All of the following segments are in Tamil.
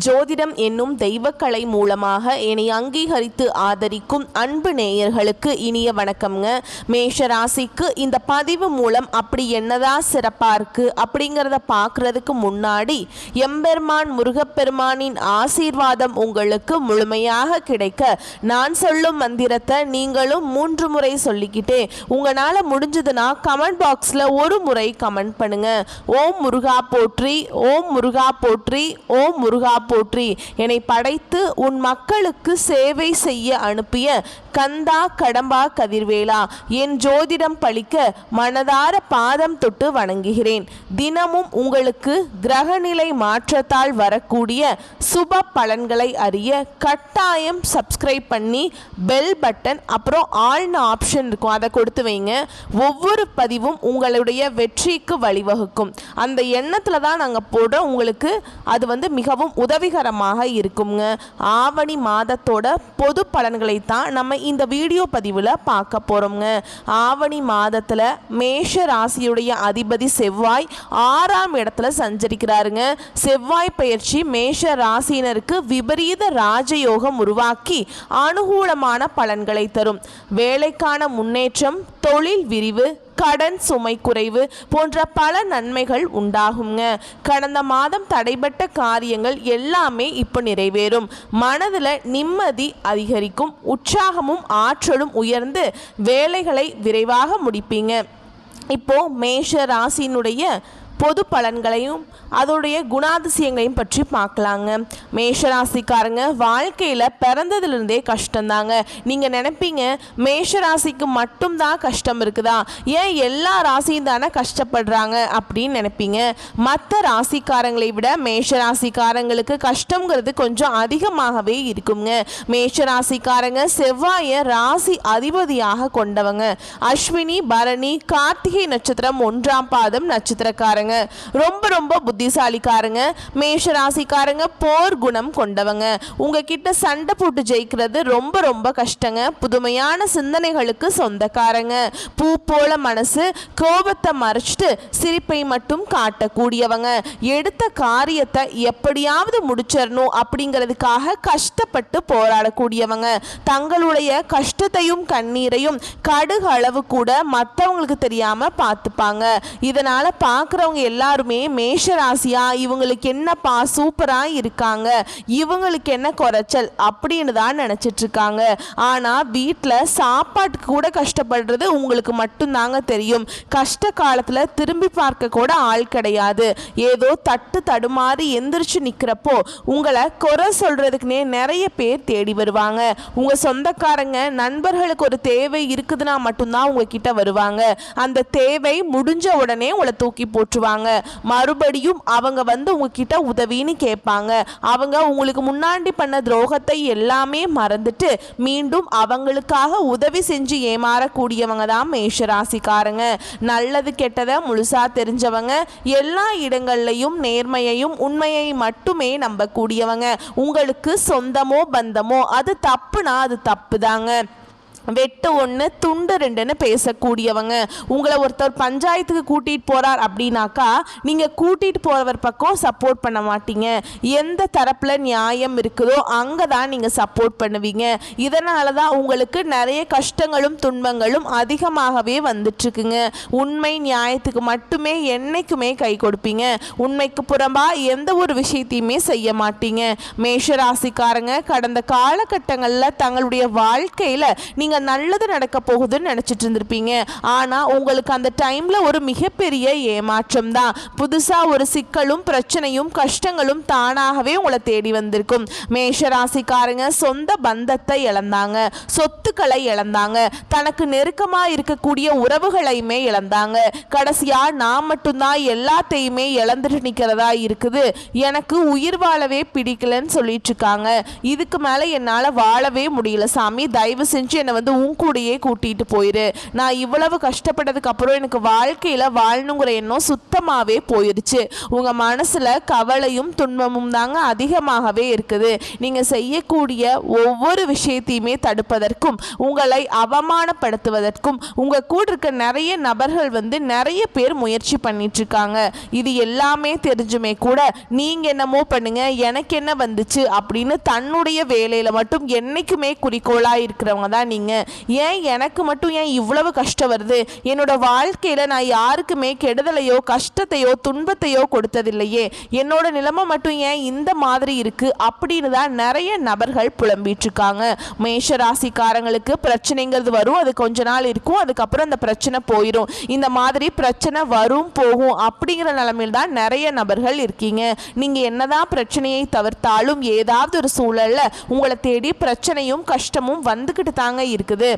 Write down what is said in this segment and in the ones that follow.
ஜோதிடம் என்னும் தெய்வக்கலை மூலமாக என்னை அங்கீகரித்து ஆதரிக்கும் அன்பு நேயர்களுக்கு இனிய வணக்கம்ங்க. மேஷ ராசிக்கு இந்த பதிவு மூலம் அப்படி என்னதான் சிறப்பாக இருக்குது அப்படிங்கிறத பார்க்குறதுக்கு முன்னாடி எம்பெருமான் முருகப்பெருமானின் ஆசீர்வாதம் உங்களுக்கு முழுமையாக கிடைக்க நான் சொல்லும் மந்திரத்தை நீங்களும் 3 முறை சொல்லிக்கிட்டே உங்களால் முடிஞ்சதுன்னா கமெண்ட் பாக்ஸில் ஒரு முறை கமெண்ட் பண்ணுங்க. ஓம் முருகா போற்றி, ஓம் முருகா போற்றி, ஓம் முருகா போற்றி. என்னை படைத்து உன் மக்களுக்கு சேவை செய்ய அனுப்பிய கந்தா கடம்பா கதிர்வேலா, என் ஜோதிடம் பழிக்க மனதார பாதம் தொட்டு வணங்குகிறேன். தினமும் உங்களுக்கு கிரகநிலை மாற்றத்தால் வரக்கூடிய சுப பலன்களை அறிய கட்டாயம் சப்ஸ்கிரைப் பண்ணி பெல் பட்டன் அப்புறம் ஆல்னு ஆப்ஷன் இருக்கும், அதை கொடுத்து வைங்க. ஒவ்வொரு பதிவும் உங்களுடைய வெற்றிக்கு வழிவகுக்கும். அந்த எண்ணத்தில் தான் நாங்கள் போடுறோம். உங்களுக்கு அது மிகவும் உதவிகரமாக இருக்குங்க. ஆவணி மாதத்தோட பொது பலன்களை தான் நம்ம இந்த வீடியோ பதிவில் பார்க்க போகிறோங்க. ஆவணி மாதத்தில் மேஷ ராசியுடைய அதிபதி செவ்வாய் 6ஆம் இடத்துல சஞ்சரிக்கிறாருங்க. செவ்வாய் பயிற்சி மேஷ ராசியினருக்கு விபரீத ராஜயோகம் உருவாக்கி அனுகூலமான பலன்களை தரும். வேலைக்கான முன்னேற்றம், தொழில் விரிவு, கடன் சுமை குறைவு போன்ற பல நன்மைகள் உண்டாகுங்க. கடந்த மாதம் தடைபட்ட காரியங்கள் எல்லாமே இப்போ நிறைவேறும். மனதில் நிம்மதி அதிகரிக்கும். உற்சாகமும் ஆற்றலும் உயர்ந்து வேலைகளை விரைவாக முடிப்பீங்க. இப்போ மேஷ ராசியினுடைய பொது பலன்களையும் அதோடைய குணாதிசயங்களையும் பற்றி பார்க்கலாங்க. மேஷராசிக்காரங்க வாழ்க்கையில் பிறந்ததுலேருந்தே கஷ்டம்தாங்க. நீங்கள் நினைப்பீங்க மேஷராசிக்கு மட்டும்தான் கஷ்டம் இருக்குதா, ஏன் எல்லா ராசியும் தானே கஷ்டப்படுறாங்க அப்படின்னு நினைப்பீங்க. மற்ற ராசிக்காரங்களை விட மேஷராசிக்காரங்களுக்கு கஷ்டங்கிறது கொஞ்சம் அதிகமாகவே இருக்குங்க. மேஷராசிக்காரங்க செவ்வாயை ராசி அதிபதியாக கொண்டவங்க. அஸ்வினி, பரணி, கார்த்திகை நட்சத்திரம் 1ஆம் பாதம் நட்சத்திரக்காரங்க. ரொம்ப ரொம்ப புத்திசாலிக்காரங்க. மேஷ ராசிக்காரங்க போர் குணம் கொண்டவங்க. உங்ககிட்ட சண்டை போட்டு ஜெயிக்கிறது ரொம்ப ரொம்ப கஷ்டங்க. புதுமையான சிந்தனைகளுக்கு சொந்தக்காரங்க. பூ போல மனசு, கோபத்தை மறைச்சிட்டு சிரிப்பை மட்டும் காட்டக்கூடியவங்க. எடுத்த காரியத்தை எப்படியாவது முடிச்சிடணும் அப்படிங்கிறதுக்காக கஷ்டப்பட்டு போராடக்கூடியவங்க. தங்களுடைய கஷ்டத்தையும் கண்ணீரையும் கடுகு அளவு கூட மற்றவங்களுக்கு தெரியாம பார்த்துப்பாங்க. இதனால பார்க்குறவங்க எல்லாருமே மேஷ ராசியா, இவங்களுக்கு என்னப்பா சூப்பரா இருக்காங்க, இவங்களுக்கு என்ன குறைச்சல் அப்படின்னு தான் நினைச்சிட்டு இருக்காங்க. ஆனா வீட்டில் சாப்பாட்டுக்கு கூட கஷ்டப்படுறது உங்களுக்கு மட்டும்தாங்க தெரியும். கஷ்ட காலத்துல திரும்பி பார்க்க கூட ஆள் கிடையாது. ஏதோ தட்டு தடுமாறி எந்திரிச்சு நிக்கிறப்போ உங்களை குறை சொல்றதுக்குனே நிறைய பேர் தேடி வருவாங்க. உங்க சொந்தக்காரங்க நண்பர்களுக்கு ஒரு தேவை இருக்குதுன்னா மட்டும்தான் உங்ககிட்ட வருவாங்க. அந்த தேவை முடிஞ்ச உடனே உங்களை தூக்கி போட்டுருவாங்க. மறுபடியும் அவங்க உங்ககிட்ட உதவின்னு கேட்பாங்க. அவங்க உங்களுக்கு முன்னாடி பண்ண துரோகத்தை எல்லாமே மறந்துட்டு மீண்டும் அவங்களுக்காக உதவி செஞ்சு ஏமாறக்கூடியவங்க தான் மேஷராசிக்காரங்க. நல்லது கெட்டதை முழுசா தெரிஞ்சவங்க. எல்லா இடங்கள்லையும் நேர்மையையும் உண்மையை மட்டுமே நம்பக்கூடியவங்க. உங்களுக்கு சொந்தமோ பந்தமோ அது தப்புனா அது தப்பு தாங்க. வெட்டு 1 துண்டு 2ன்னு பேசக்கூடியவங்க. உங்களை ஒருத்தர் பஞ்சாயத்துக்கு கூட்டிகிட்டு போகிறார் அப்படின்னாக்கா நீங்கள் கூட்டிகிட்டு போகிறவர் பக்கம் சப்போர்ட் பண்ண மாட்டீங்க. எந்த தரப்பில் நியாயம் இருக்குதோ அங்கே தான் நீங்கள் சப்போர்ட் பண்ணுவீங்க. இதனால தான் உங்களுக்கு நிறைய கஷ்டங்களும் துன்பங்களும் அதிகமாகவே வந்துட்டுருக்குங்க. உண்மை நியாயத்துக்கு மட்டுமே என்றைக்குமே கை கொடுப்பீங்க. உண்மைக்கு புறம்பா எந்த ஒரு விஷயத்தையுமே செய்ய மாட்டீங்க. மேஷராசிக்காரங்க கடந்த காலகட்டங்களில் தங்களுடைய வாழ்க்கையில் நீங்கள் நல்லது நடக்க போகுதுன்னு நினைச்சிட்டு இருந்திருப்பீங்க. ஆனா உங்களுக்கு அந்த டைம்ல ஒரு மிகப்பெரிய ஏமாற்றம் தான். புதுசா ஒரு சிக்கலும் பிரச்சனையும் கஷ்டங்களும் தானாகவே உங்களை தேடி வந்திருக்கும். மேஷராசிக்காரங்க சொந்த பந்தத்தை இழந்தாங்க, சொத்துக்களை இழந்தாங்க, தனக்கு நெருக்கமா இருக்கக்கூடிய உறவுகளையுமே இழந்தாங்க. கடைசியா நான் மட்டும்தான் எல்லாத்தையுமே இழந்துட்டு நிக்கிறதா இருக்குது, எனக்கு உயிர் வாழவே பிடிக்கலன்னு சொல்லிட்டு இருக்காங்க. இதுக்கு மேல என்னால வாழவே முடியல சாமி, தயவு செஞ்சு என்னை வந்து உன் கூடயே கூட்டிட்டு போயிரு. நான் இவ்வளவு கஷ்டப்பட்டதுக்கு அப்புறம் எனக்கு வாழ்க்கையில வாழணுங்கிற எண்ணம் சுத்தமாவே போயிருச்சு. உங்க மனசுல கவலையும் துன்பமும் தாங்க அதிகமாகவே இருக்குது. நீங்க செய்யக்கூடிய ஒவ்வொரு விஷயத்தையுமே தடுப்பதற்கும் உங்களை அவமானப்படுத்துவதற்கும் உங்க கூட இருக்க நிறைய நபர்கள் வந்து நிறைய பேர் முயற்சி பண்ணிட்டு இருக்காங்க. இது எல்லாமே தெரிஞ்சுமே கூட நீங்க என்னமோ பண்ணுங்க, எனக்கு என்ன வந்துச்சு அப்படின்னு தன்னுடைய வேலையில மட்டும் என்னைக்குமே குறிக்கோளா இருக்கிறவங்க தான் நீங்க. ஏன் எனக்கு மட்டும் ஏன் இவ்வளவு கஷ்டம் வருது, என்னோட வாழ்க்கையில நான் யாருக்குமே கெடுதலையோ கஷ்டத்தையோ துன்பத்தையோ கொடுத்ததில்லையே, என்னோட நிலைமை மட்டும் ஏன் இந்த மாதிரி இருக்கு அப்படின்னு தான் நிறைய நபர்கள் புலம்பிட்டு இருக்காங்க. மேஷ ராசிக்காரங்களுக்கு பிரச்சனைங்கிறது வரும், அது கொஞ்ச நாள் இருக்கும், அதுக்கப்புறம் அந்த பிரச்சனை போயிடும். இந்த மாதிரி பிரச்சனை வரும் போகும் அப்படிங்கிற நிலைமையில் தான் நிறைய நபர்கள் இருக்கீங்க. நீங்க என்னதான் பிரச்சனையை தவிர்த்தாலும் ஏதாவது ஒரு சூழல்ல உங்களை தேடி பிரச்சனையும் கஷ்டமும் வந்துகிட்டு தாங்க இருக்குது.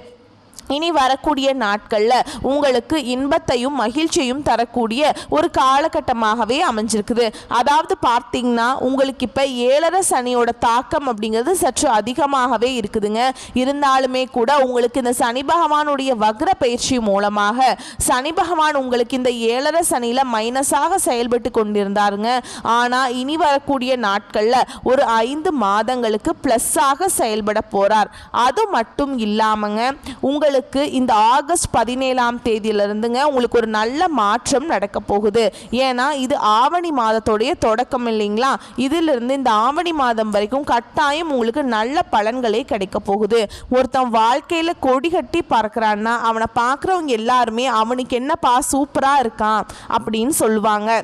இனி வரக்கூடிய நாட்களில் உங்களுக்கு இன்பத்தையும் மகிழ்ச்சியும் தரக்கூடிய ஒரு காலகட்டமாகவே அமைஞ்சிருக்குது. அதாவது பார்த்தீங்கன்னா உங்களுக்கு இப்போ 7.5 சனியோட தாக்கம் அப்படிங்கிறது சற்று அதிகமாகவே இருக்குதுங்க. இருந்தாலுமே கூட உங்களுக்கு இந்த சனி பகவானுடைய வக்ர பயிற்சி மூலமாக சனி பகவான் உங்களுக்கு இந்த 7.5 சனியில் மைனஸாக செயல்பட்டு கொண்டிருந்தாருங்க. ஆனால் இனி வரக்கூடிய நாட்களில் ஒரு 5 மாதங்களுக்கு ப்ளஸ்ஸாக செயல்பட போகிறார். அது மட்டும் இல்லாமங்க உங்களுக்கு இந்த ஆகஸ்ட் 17ஆம் தேதியிலிருந்துங்க உங்களுக்கு ஒரு நல்ல மாற்றம் நடக்க போகுது. ஏன்னா இது ஆவணி மாதத்தோடைய தொடக்கம் இல்லைங்களா, இதிலிருந்து இந்த ஆவணி மாதம் வரைக்கும் கட்டாயம் உங்களுக்கு நல்ல பலன்களே கிடைக்க போகுது. ஒருத்தன் வாழ்க்கையில கொடி கட்டி பறக்கிறான்னா அவனை பார்க்குறவங்க எல்லாருமே அவனுக்கு என்னப்பா சூப்பரா இருக்கான் அப்படின்னு சொல்லுவாங்க.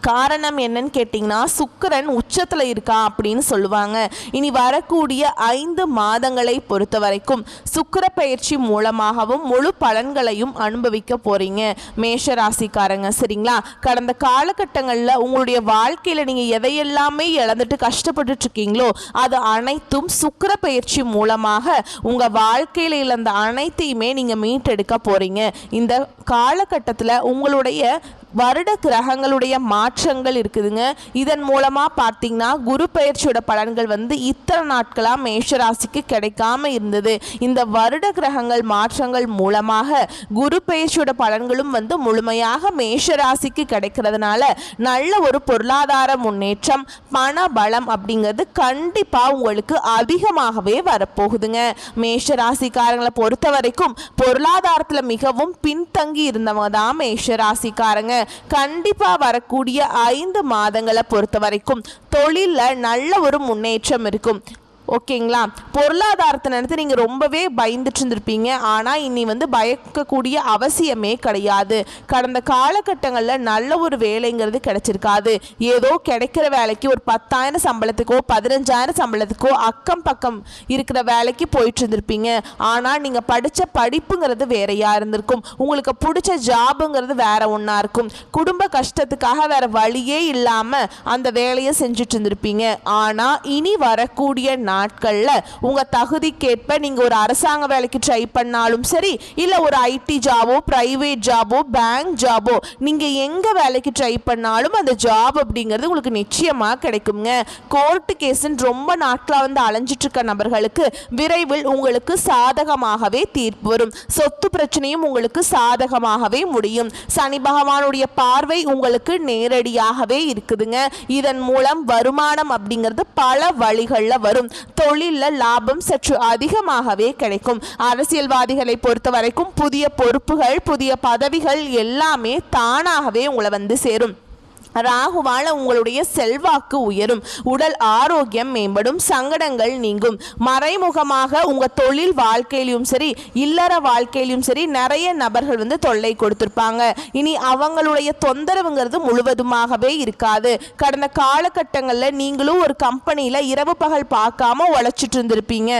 காரணம் என்னன்னு கேட்டிங்கன்னா சுக்கிரன் உச்சத்தில் இருக்கா அப்படின்னு சொல்லுவாங்க. இனி வரக்கூடிய 5 மாதங்களை பொறுத்த வரைக்கும் சுக்கிர பயிற்சி மூலமாகவும் முழு பலன்களையும் அனுபவிக்க போறீங்க மேஷ ராசிக்காரங்க. சரிங்களா, கடந்த காலகட்டங்களில் உங்களுடைய வாழ்க்கையில் நீங்கள் எதையெல்லாமே இழந்துட்டு கஷ்டப்பட்டுட்டு இருக்கீங்களோ அது அனைத்தும் சுக்கிர பயிற்சி மூலமாக உங்கள் வாழ்க்கையில் இழந்த அனைத்தையுமே நீங்கள் மீட்டெடுக்க போறீங்க. இந்த காலகட்டத்தில் உங்களுடைய வருட கிரகங்களுடைய மாற்றங்கள் இருக்குதுங்க. இதன் மூலமாக பார்த்தீங்கன்னா குரு பயிற்சியோட பலன்கள் வந்து இத்தனை நாட்களாக மேஷராசிக்கு கிடைக்காம இருந்தது. இந்த வருட கிரகங்கள் மாற்றங்கள் மூலமாக குரு பயிற்சியோட பலன்களும் வந்து முழுமையாக மேஷராசிக்கு கிடைக்கிறதுனால நல்ல ஒரு பொருளாதார முன்னேற்றம் பண பலம் அப்படிங்கிறது கண்டிப்பாக உங்களுக்கு அதிகமாகவே வரப்போகுதுங்க. மேஷராசிக்காரங்களை பொறுத்த வரைக்கும் பொருளாதாரத்தில் மிகவும் பின்தங்கி இருந்தவங்க தான் மேஷராசிக்காரங்க. கண்டிப்பா வரக்கூடிய 5 மாதங்களை பொறுத்த வரைக்கும் தொழிலில் நல்ல ஒரு முன்னேற்றம் இருக்கும். ஓகேங்களா, பொருளாதாரத்தை நினைத்து நீங்கள் ரொம்பவே பயந்துட்டு இருந்திருப்பீங்க. ஆனால் இனி வந்து பயக்கக்கூடிய அவசியமே கிடையாது. கடந்த காலகட்டங்களில் நல்ல ஒரு வேலைங்கிறது கிடைச்சிருக்காது. ஏதோ கிடைக்கிற வேலைக்கு ஒரு 10,000 சம்பளத்துக்கோ 15,000 சம்பளத்துக்கோ அக்கம் பக்கம் இருக்கிற வேலைக்கு போயிட்டு இருந்திருப்பீங்க. ஆனால் நீங்கள் படித்த படிப்புங்கிறது வேறையா இருந்திருக்கும். உங்களுக்கு பிடிச்ச ஜாபுங்கிறது வேற ஒன்றா இருக்கும். குடும்ப கஷ்டத்துக்காக வேற வழியே இல்லாமல் அந்த வேலையை செஞ்சுட்டு இருந்திருப்பீங்க. ஆனால் இனி வரக்கூடிய நாட்கள்ல உங்க தகுதிக்கேற்ப நீங்க ஒரு அரசாங்க வேலைக்கு ட்ரை பண்ணாலும் சரி, இல்ல ஒரு ஐடி ஜாபோ பிரைவேட் ஜாபோ பேங்க் ஜாபோ நீங்க எங்க வேலைக்கு ட்ரை பண்ணாலும் அந்த ஜாப் அப்படிங்கிறது உங்களுக்கு நிச்சயமா கிடைக்குங்க. கோர்ட்டு கேஸ்ன்னு ரொம்ப நாட்களா வந்து அலைஞ்சிட்டு இருக்க நபர்களுக்கு விரைவில் உங்களுக்கு சாதகமாகவே தீர்ப்பு வரும். சொத்து பிரச்சனையும் உங்களுக்கு சாதகமாகவே முடியும். சனி பகவானுடைய பார்வை உங்களுக்கு நேரடியாகவே இருக்குதுங்க. இதன் மூலம் வருமானம் அப்படிங்கிறது பல வழிகளில் வரும். தொழிலில் லாபம் சற்று அதிகமாகவே கிடைக்கும். அரசியல்வாதிகளை பொறுத்த வரைக்கும் புதிய பொறுப்புகள் புதிய பதவிகள் எல்லாமே தானாகவே உங்களை வந்து சேரும். ராகுவால உங்களுடைய செல்வாக்கு உயரும், உடல் ஆரோக்கியம் மேம்படும், சங்கடங்கள் நீங்கும். மறைமுகமாக உங்க தொழில் வாழ்க்கையிலும் சரி இல்லற வாழ்க்கையிலும் சரி நிறைய நபர்கள் வந்து தொல்லை கொடுத்திருப்பாங்க. இனி அவங்களுடைய தொந்தரவுங்கிறது முழுவதுமாகவே இருக்காது. கடந்த காலகட்டங்களில் நீங்களும் ஒரு கம்பெனியில் இரவு பகல் பார்க்காம உழைச்சிட்டு இருந்திருப்பீங்க.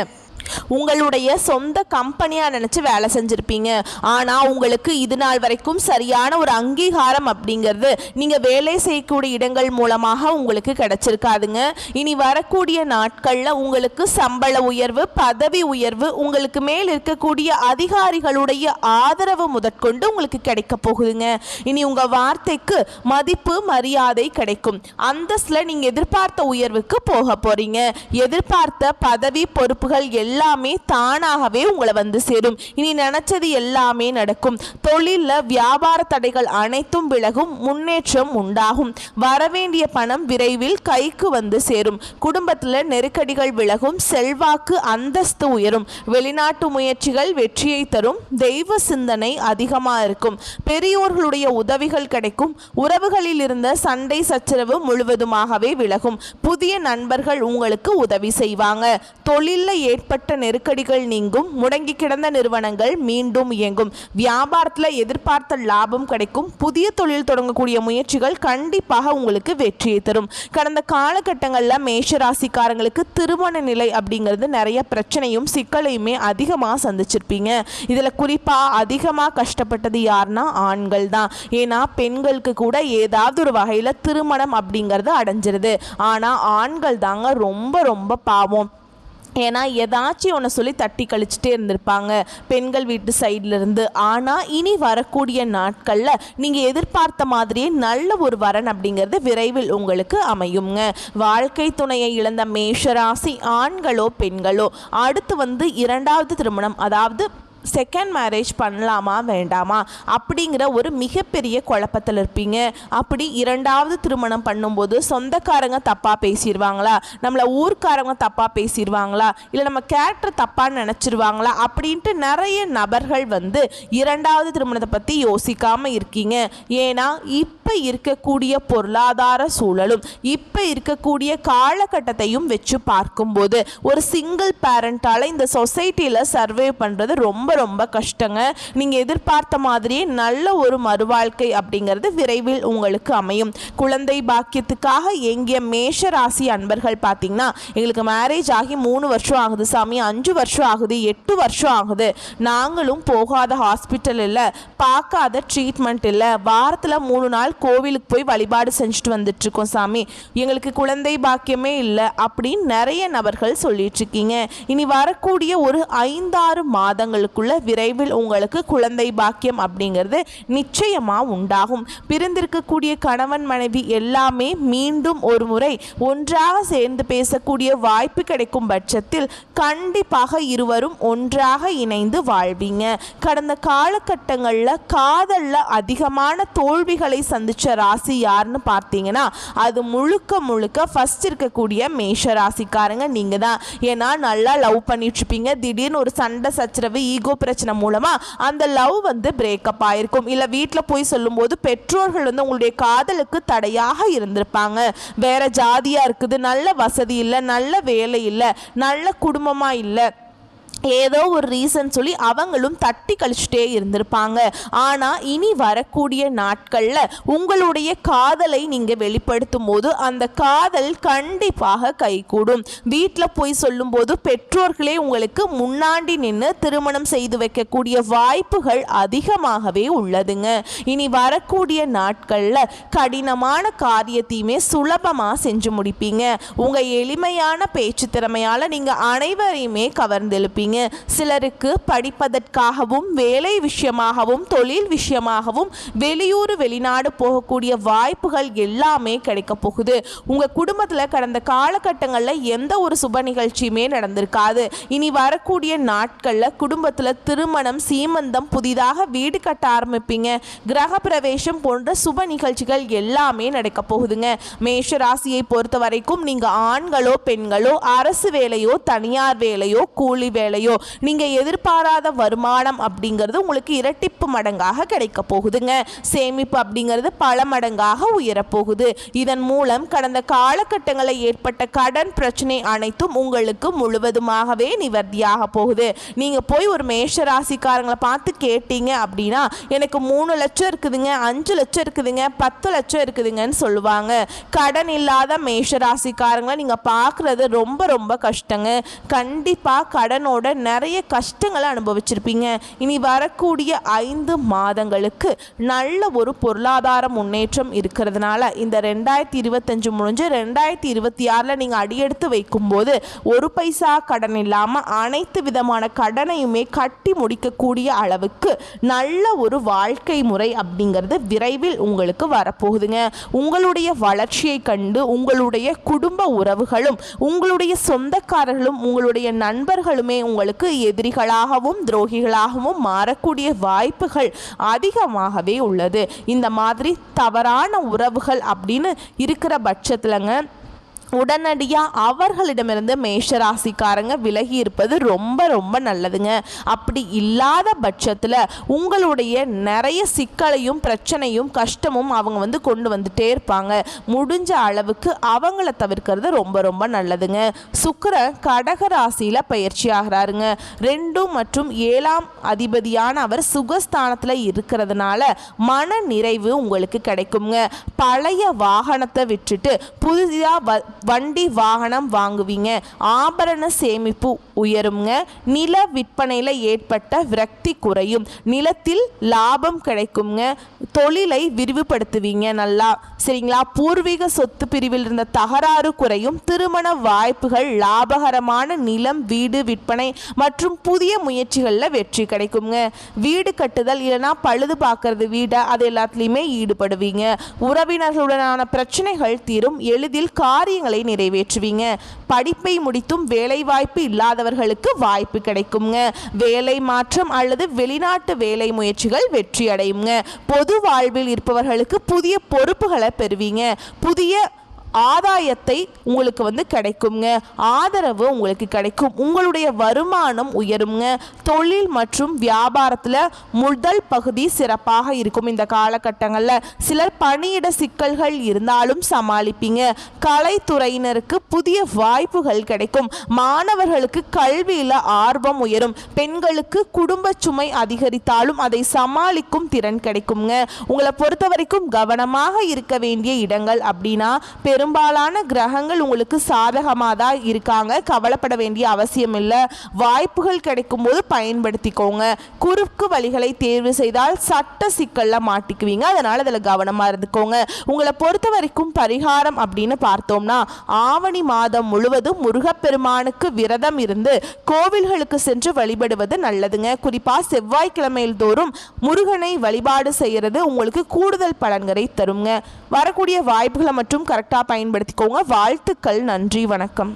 உங்களுடைய சொந்த கம்பெனியாக நினச்சி வேலை செஞ்சுருப்பீங்க. ஆனால் உங்களுக்கு இது நாள் வரைக்கும் சரியான ஒரு அங்கீகாரம் அப்படிங்கிறது நீங்கள் வேலை செய்யக்கூடிய இடங்கள் மூலமாக உங்களுக்கு கிடைச்சிருக்காதுங்க. இனி வரக்கூடிய நாட்களில் உங்களுக்கு சம்பள உயர்வு பதவி உயர்வு உங்களுக்கு மேல் இருக்கக்கூடிய அதிகாரிகளுடைய ஆதரவு முதற்கொண்டு உங்களுக்கு கிடைக்க போகுதுங்க. இனி உங்கள் வார்த்தைக்கு மதிப்பு மரியாதை கிடைக்கும். அந்தஸ்தில் நீங்கள் எதிர்பார்த்த உயர்வுக்கு போக போகிறீங்க. எதிர்பார்த்த பதவி பொறுப்புகள் எல்லாம் எல்லாமே தானாகவே உங்களை வந்து சேரும். இனி நினைச்சது எல்லாமே நடக்கும். தொழிலில் வியாபார தடைகள் அனைத்தும் விலகும், முன்னேற்றம் உண்டாகும். வரவேண்டிய பணம் விரைவில் கைக்கு வந்து சேரும். குடும்பத்தில் நெருக்கடிகள் விலகும், செல்வாக்கு அந்தஸ்து உயரும். வெளிநாட்டு முயற்சிகள் வெற்றியை தரும். தெய்வ சிந்தனை அதிகமாக இருக்கும். பெரியோர்களுடைய உதவிகள் கிடைக்கும். உறவுகளில் இருந்த சண்டை சச்சரவு முழுவதுமாகவே விலகும். புதிய நண்பர்கள் உங்களுக்கு உதவி செய்வாங்க. தொழிலில் ஏற்பட்ட நெருக்கடிகள் நீங்கும். முடங்கி கிடந்த நிறுவனங்கள் மீண்டும் இயங்கும். வியாபாரத்தில் எதிர்பார்த்த லாபம் கிடைக்கும். புதிய தொழில் தொடங்கக்கூடிய முயற்சிகள் கண்டிப்பாக உங்களுக்கு வெற்றியை தரும். கடந்த காலகட்டங்களில் மேஷராசிக்காரங்களுக்கு திருமண நிலை அப்படிங்கிறது நிறைய பிரச்சனையும் சிக்கலையுமே அதிகமாக சந்திச்சிருப்பீங்க. இதில் குறிப்பாக அதிகமாக கஷ்டப்பட்டது யாருன்னா ஆண்கள் தான். ஏன்னா பெண்களுக்கு கூட ஏதாவது ஒரு வகையில் திருமணம் அப்படிங்கிறது அடைஞ்சிருது. ஆனால் ஆண்கள் தாங்க ரொம்ப ரொம்ப பாவம். ஏன்னா ஏதாச்சும் ஒன்று சொல்லி தட்டி கழிச்சிட்டே இருந்திருப்பாங்க பெண்கள் வீட்டு சைட்லேருந்து. ஆனால் இனி வரக்கூடிய நாட்களில் நீங்கள் எதிர்பார்த்த மாதிரியே நல்ல ஒரு வரன் அப்படிங்கிறது விரைவில் உங்களுக்கு அமையுங்க. வாழ்க்கை துணையை இழந்த மேஷராசி ஆண்களோ பெண்களோ அடுத்து இரண்டாவது திருமணம், அதாவது செகண்ட் மேரேஜ் பண்ணலாமா வேண்டாமா அப்படிங்கிற ஒரு மிகப்பெரிய குழப்பத்தில் இருப்பீங்க. அப்படி இரண்டாவது திருமணம் பண்ணும்போது சொந்தக்காரங்க தப்பாக பேசிடுவாங்களா, நம்மளை ஊர்க்காரங்க தப்பாக பேசிடுவாங்களா, இல்லை நம்ம கேரக்டர் தப்பாக நினச்சிருவாங்களா அப்படின்ட்டு நிறைய நபர்கள் இரண்டாவது திருமணத்தை பற்றி யோசிக்காமல் இருக்கீங்க. ஏன்னா இப்போ இருக்கக்கூடிய பொருளாதார சூழலும் இப்போ இருக்கக்கூடிய காலகட்டத்தையும் வச்சு பார்க்கும்போது ஒரு சிங்கிள் பேரண்டால் இந்த சொசைட்டியில் சர்வே பண்ணுறது ரொம்ப ரொம்ப கஷ்டங்க. நீங்கள் எதிர்பார்த்த மாதிரியே நல்ல ஒரு மறுவாழ்க்கை அப்படிங்கிறது விரைவில் உங்களுக்கு அமையும். குழந்தை பாக்கியத்துக்காக எங்கிய மேஷ ராசி அன்பர்கள் பார்த்தீங்கன்னா, எங்களுக்கு மேரேஜ் ஆகி 3 வருஷம் ஆகுது சாமி, 5 வருஷம் ஆகுது, 8 வருஷம் ஆகுது, நாங்களும் போகாத ஹாஸ்பிட்டல் இல்லை, பார்க்காத ட்ரீட்மெண்ட் இல்லை, வாரத்தில் 3 நாள் கோவிலுக்கு போய் வழிபாடு செஞ்சுட்டு வந்துட்டுருக்கோம் சாமி, எங்களுக்கு குழந்தை பாக்கியமே இல்லை அப்படின்னு நிறைய நபர்கள் சொல்லிட்டு இருக்கீங்க. இனி வரக்கூடிய ஒரு 5-6 மாதங்களுக்கு விரைவில் உங்களுக்கு குழந்தை பாக்கியம் அப்படிங்கிறது நிச்சயமா உண்டாகும். பிரிந்திருக்கக்கூடிய கணவன் மனைவி எல்லாமே மீண்டும் ஒரு முறை ஒன்றாக சேர்ந்து பேசக்கூடிய வாய்ப்பு கிடைக்கும் பட்சத்தில் கண்டிப்பாக இருவரும் ஒன்றாக இணைந்து வாழ்வீங்க. கடந்த காலகட்டங்களில் காதலில் அதிகமான தோல்விகளை சந்திச்ச ராசி யாருன்னு பார்த்தீங்கன்னா அது முழுக்க முழுக்க ஃபர்ஸ்ட் இருக்கக்கூடிய மேஷ ராசிக்காரங்க நீங்க தான். ஏன்னா நல்லா லவ் பண்ணிட்டு இருப்பீங்க, திடீர்னு ஒரு சண்டை சச்சரவு ஈகோ பிரச்சனை மூலமா அந்த லவ் பிரேக்கப் ஆயிருக்கும். இல்ல வீட்டில் போய் சொல்லும்போது பெற்றோர்கள் உங்களுடைய காதலுக்கு தடையாக இருந்திருப்பாங்க. வேற ஜாதியா இருக்குது, நல்ல வசதி இல்லை, நல்ல வேலை இல்லை, நல்ல குடும்பமா இல்லை, ஏதோ ஒரு ரீசன் சொல்லி அவங்களும் தட்டி கழிச்சுட்டே இருந்திருப்பாங்க. ஆனால் இனி வரக்கூடிய நாட்களில் உங்களுடைய காதலை நீங்கள் வெளிப்படுத்தும் போது அந்த காதல் கண்டிப்பாக கைகூடும். வீட்டில் போய் சொல்லும்போது பெற்றோர்களே உங்களுக்கு முன்னாடி நின்று திருமணம் செய்து வைக்கக்கூடிய வாய்ப்புகள் அதிகமாகவே உள்ளதுங்க. இனி வரக்கூடிய நாட்களில் கடினமான காரியத்தையுமே சுலபமாக செஞ்சு முடிப்பீங்க. உங்கள் எளிமையான பேச்சு திறமையால் நீங்கள் அனைவரையுமே கவர்ந்தெழுப்பீங்க. சிலருக்கு படிப்பதற்காகவும் வேலை விஷயமாகவும் தொழில் விஷயமாகவும் வெளியூர் வெளிநாடு போகக்கூடிய வாய்ப்புகள் எல்லாமே கிடைக்க போகுது. உங்க குடும்பத்தில் கடந்த காலகட்டங்களில் எந்த ஒரு சுப நிகழ்ச்சியுமே நடந்திருக்காது. இனி வரக்கூடிய நாட்களில் குடும்பத்தில் திருமணம், சீமந்தம், புதிதாக வீடு கட்ட ஆரம்பிப்பீங்க. கிரக பிரவேசம் போன்ற சுப நிகழ்ச்சிகள் எல்லாமே நடக்க போகுதுங்க. மேஷ ராசியை பொறுத்த வரைக்கும் நீங்க ஆண்களோ பெண்களோ அரசு வேலையோ தனியார் வேலையோ கூலி வேலையோ நீங்க எதிர்பாராத வருமானம் அப்படிங்கிறது உங்களுக்கு இரட்டிப்பு மடங்காக கிடைக்க போகுதுங்க. சேமிப்பு அப்படிங்கிறது பல மடங்காக உயரப்போகுது. இதன் மூலம் கடந்த காலகட்டங்களில் ஏற்பட்ட கடன் பிரச்சனை அனைத்தும் உங்களுக்கு முழுவதுமாகவே நிவர்த்தியாக போகுது. நீங்க போய் ஒரு மேஷ ராசிக்காரங்களை பார்த்து கேட்டீங்க அப்படின்னா எனக்கு 3 லட்சம் இருக்குதுங்க, 5 லட்சம் இருக்குதுங்க, 10 லட்சம் இருக்குதுங்கன்னு சொல்லுவாங்க. கடன் இல்லாத மேஷ ராசிக்காரங்களை நீங்க பார்க்கறது ரொம்ப ரொம்ப கஷ்டங்க. கண்டிப்பா கடனோட நிறைய கஷ்டங்களை அனுபவிச்சிருப்பீங்க. இனி வரக்கூடிய 5 மாதங்களுக்கு நல்ல ஒரு பொருளாதார முன்னேற்றம் இருக்கிறதுனால இந்த 2025 முடிஞ்சு 2026 நீங்கள் அடியெடுத்து வைக்கும்போது ஒரு பைசா கடன் இல்லாமல் அனைத்து விதமான கடனையுமே கட்டி முடிக்கக்கூடிய அளவுக்கு நல்ல ஒரு வாழ்க்கை முறை அப்படிங்கிறது விரைவில் உங்களுக்கு வரப்போகுதுங்க. உங்களுடைய வளர்ச்சியை கண்டு உங்களுடைய குடும்ப உறவுகளும் உங்களுடைய சொந்தக்காரர்களும் உங்களுடைய நண்பர்களுமே உங்களுக்கு எதிரிகளாகவும் துரோகிகளாகவும் மாறக்கூடிய வாய்ப்புகள் அதிகமாகவே உள்ளது. இந்த மாதிரி தவறான உறவுகள் அப்படின்னு இருக்கிற பட்சத்துலங்க உடனடியாக அவர்களிடமிருந்து மேஷராசிக்காரங்க விலகி இருப்பது ரொம்ப ரொம்ப நல்லதுங்க. அப்படி இல்லாத பட்சத்தில் உங்களுடைய நிறைய சிக்கலையும் பிரச்சனையும் கஷ்டமும் அவங்க கொண்டு வந்துட்டே இருப்பாங்க. முடிஞ்ச அளவுக்கு அவங்கள தவிர்க்கிறது ரொம்ப ரொம்ப நல்லதுங்க. சுக்கிரன் கடக ராசியில் பயிற்சி ஆகிறாருங்க. 2 மற்றும் 7ஆம் அதிபதியான அவர் சுகஸ்தானத்தில் இருக்கிறதுனால மன நிறைவு உங்களுக்கு கிடைக்குங்க. பழைய வாகனத்தை விட்டுட்டு புதிதாக வண்டி வாகனம் வாங்குவீங்க. ஆபரண சேமிப்பு உயருங்க. நில விற்பனையில் ஏற்பட்ட விரக்தி குறையும். நிலத்தில் லாபம் கிடைக்குங்க. தொழிலை விரிவுபடுத்துவீங்க. நல்லா சரிங்களா. பூர்வீக சொத்து பிரிவில் இருந்த தகராறு குறையும். திருமண வாய்ப்புகள், லாபகரமான நிலம் வீடு விற்பனை மற்றும் புதிய முயற்சிகளில் வெற்றி கிடைக்குங்க. வீடு கட்டுதல் இல்லைனா பழுது பார்க்கறது வீடை அது எல்லாத்துலேயுமே ஈடுபடுவீங்க. உறவினர்களுடனான பிரச்சனைகள் தீரும். எளிதில் காரியங்களை நிறைவேற்றுவீங்க. படிப்பை முடித்தும் வேலைவாய்ப்பு இல்லாதவர்களுக்கு வாய்ப்பு கிடைக்குங்க. வேலை மாற்றம் அல்லது வெளிநாட்டு வேலை முயற்சிகள் வெற்றி அடையுங்க. பொது வாழ்வில் இருப்பவர்களுக்கு புதிய பொறுப்புகளை பெறுவீங்க. புதிய ஆதாயத்தை உங்களுக்கு கிடைக்குங்க. ஆதரவு உங்களுக்கு கிடைக்கும். உங்களுடைய வருமானம் உயருங்க. தொழில் மற்றும் வியாபாரத்தில் முதல் பகுதி சிறப்பாக இருக்கும். இந்த காலகட்டங்களில் சிலர் பணியிட சிக்கல்கள் இருந்தாலும் சமாளிப்பீங்க. கலைத்துறையினருக்கு புதிய வாய்ப்புகள் கிடைக்கும். மாணவர்களுக்கு கல்வியில் ஆர்வம் உயரும். பெண்களுக்கு குடும்ப சுமை அதிகரித்தாலும் அதை சமாளிக்கும் திறன் கிடைக்குங்க. உங்களை பொறுத்த வரைக்கும் கவனமாக இருக்க வேண்டிய இடங்கள் அப்படின்னா பெரும்பாலான கிரகங்கள் உங்களுக்கு சாதகமாக தான் இருக்காங்க. கவலைப்பட வேண்டிய அவசியம் இல்லை. வாய்ப்புகள் கிடைக்கும் போது பயன்படுத்திக்கோங்க. குறுக்கு வழிகளை தேர்வு செய்தால் சட்ட சிக்கல்ல மாட்டிக்குவீங்க. அதனால அதில் கவனமாக இருந்துக்கோங்க. உங்களை பொறுத்த வரைக்கும் பரிகாரம் அப்படின்னு பார்த்தோம்னா ஆவணி மாதம் முழுவதும் முருகப்பெருமானுக்கு விரதம் இருந்து கோவில்களுக்கு சென்று வழிபடுவது நல்லதுங்க. குறிப்பாக செவ்வாய்க்கிழமையில் தோறும் முருகனை வழிபாடு செய்கிறது உங்களுக்கு கூடுதல் பலன்களை தருங்க. வரக்கூடிய வாய்ப்புகளை மற்றும் கரெக்டாக பயன்படுத்திக்கோங்க. வாழ்த்துக்கள். நன்றி. வணக்கம்.